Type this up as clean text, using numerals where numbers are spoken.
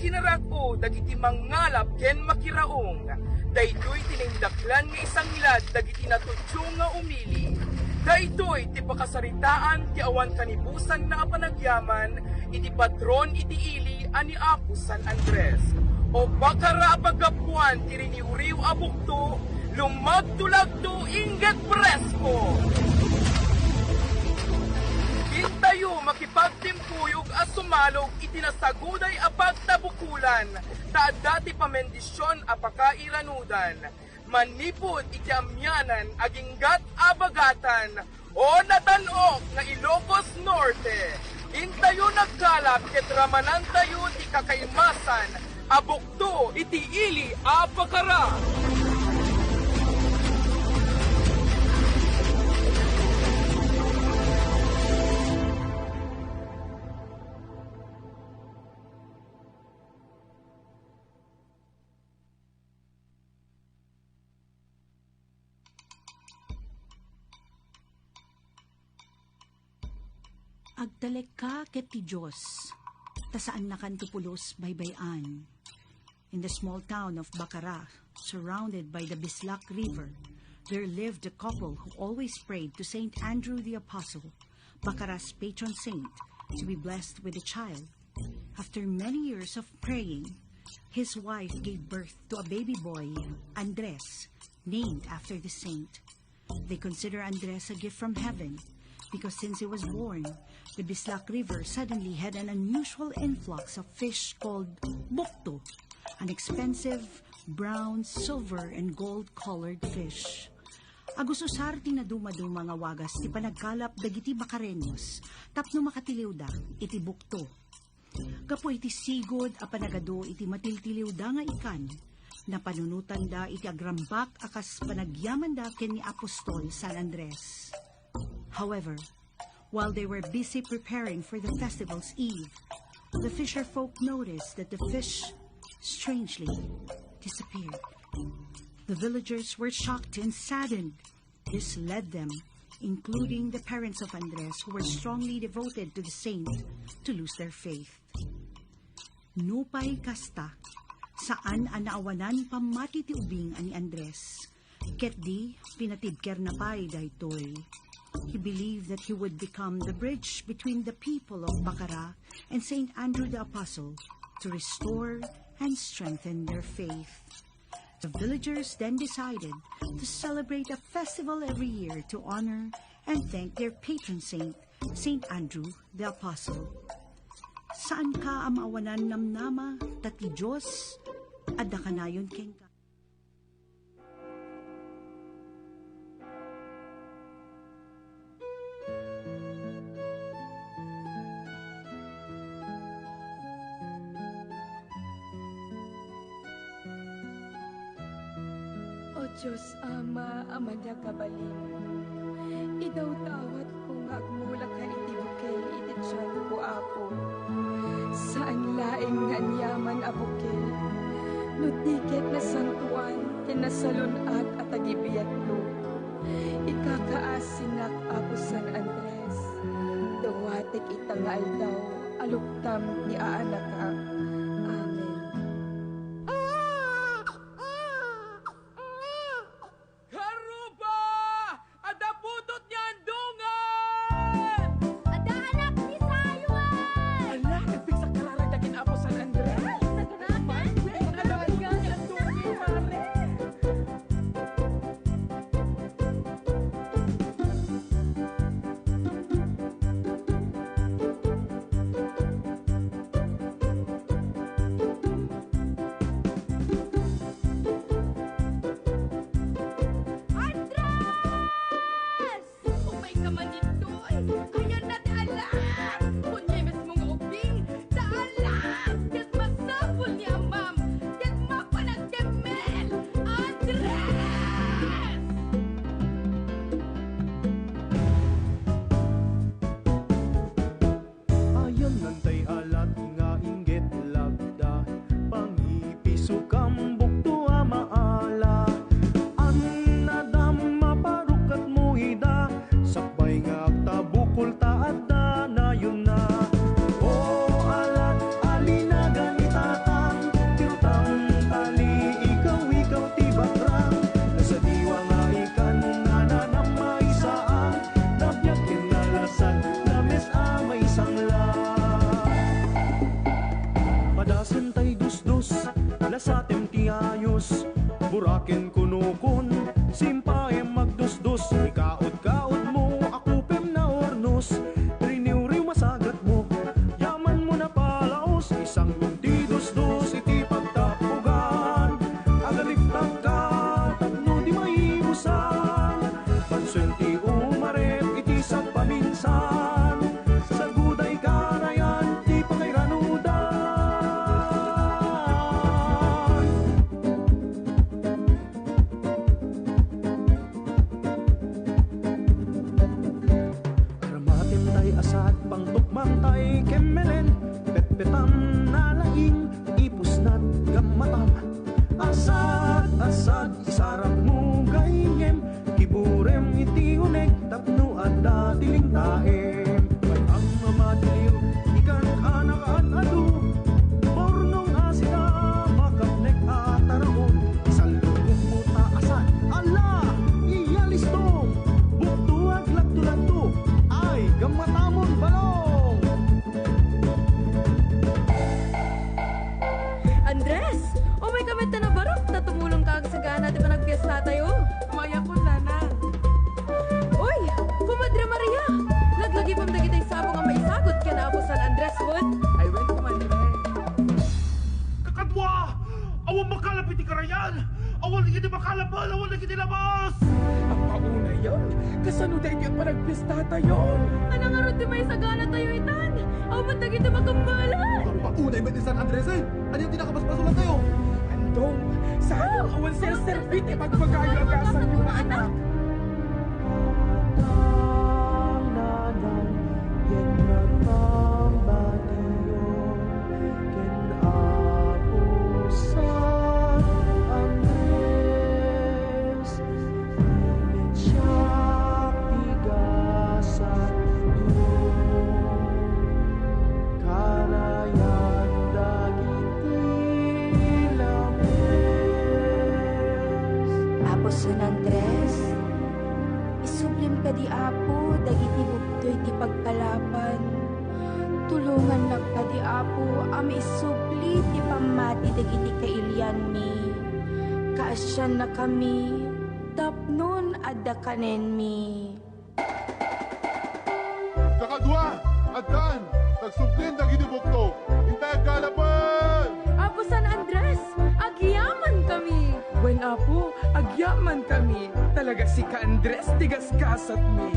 ginarako dagiti mangalap ken makiraong. Daytoy tinindaklan nga isang milad dagiti natudyo nga umili. Daytoy ti pakasaritaan ti awan kanibusan na panagyaman iti patron iti ili ani Apo San Andres. O bakara pagkapuan ti riniuriw a bukto, lumagdulagdo ingat presko. Hintayo makipagtimpuyog a sumalog itinasaguday a pagtabukulan, taadda ti pamendisyon a pakairanudan. Manipod iti amyanan aginggat abagatan, o natanok nga Ilocos Norte. Hintayo nagkalap ket ramanan tayo ti kakaimasan, abukto iti ili a pakara. Agdalek ka ket ti Diyos, tasaan na kantupulos baybayan. In the small town of Bacara, surrounded by the Bislac River, there lived a couple who always prayed to Saint Andrew the Apostle, Bacara's patron saint, to be blessed with a child. After many years of praying, his wife gave birth to a baby boy, Andres, named after the saint. They consider Andres a gift from heaven, because since he was born, the Bislac River suddenly had an unusual influx of fish called bukto, an expensive brown, silver, and gold-colored fish. Agusosar ti nadumadu mga wagas ti panagkalap dagiti Bacareños, tapno makatiliw da iti bukto. Kapo iti sigod a panagado iti matiltiliw da nga ikan, na panunutan da iti agrambak akas panagyaman da ken ni Apostol San Andres. However, while they were busy preparing for the festival's eve, the fisher folk noticed that the fish strangely disappeared. The villagers were shocked and saddened. This led them, including the parents of Andres, who were strongly devoted to the saint, to lose their faith. Nupay kasta, saan anaawanan pamati ti ubing ani Andres, ket di pinatibker na pay daytoy. He believed that he would become the bridge between the people of Bacara and Saint Andrew the Apostle to restore and strengthen their faith. The villagers then decided to celebrate a festival every year to honor and thank their patron saint, Saint Andrew the Apostle. Saan ka amawanan namnama, tati Diyos, adda kanayon ken ka. Diyos Ama, amada kabalin. Idaw tawat kung agmulakan iti bukel iti tiyan ko ako. Saan laing nanyaman a bukel, no tiket na santuan, kinasalunat at agibiyat no. Ikakaasinak ako San Andres, dawatik itangal daw, aluktam ni aanak ka. Sakbay nga agtabukol taad na yun na. Asat pang tukmang tay kemelen, petpetam nalaing, ipusnat gamatam. Asat isarap mo gayem, kiburem iti unek, tapno ada tiling taem. Ang mamadiliw, ikan anak at adu, pornong asina, makapnek at taraon, isalubong mo taasan, ala, iyalistong, buktuag lagto-lagto, ay gamatamon balong. Andres! O may kamit na barok na tumulong ka sa gana di pa nagpiyesta tayo? Maya ko, Nana. Uy! Kumadre Maria! Naglagi pang dagitay sabong ang maisagot ka na ako San Andres Wood. I went to Manila. Kakadwa! Awan makalapit ti karayan! Awan lagi di makalapal! Awan lagi di labas! Ang pauna yun. Kasano dahil yung panagpista tayo? Anong nga ron di may sagana tayo itan? Aw ba't dagito makambalan? Ang paunay ba ni San Andres eh? Ano yung tinakapaspasulan tayo? Andong, saan awan sila servite magpagayo agasan yung mga anak? Apo San Andres, isublim ka di Apo, dagiti bugtoy ti pagpalapan. Tulungan na ka di Apo, am isubli ti pamati dagiti kailyan mi. Kaasyan na kami, tapnon adda kanen mi. Kakadwa! Addan! Nagsuplin na ginibukto! Hintay kalaban! Apo San Andres, agyaman kami. When apo, agyaman kami. Talaga si Ka Andres tigas kasat mi.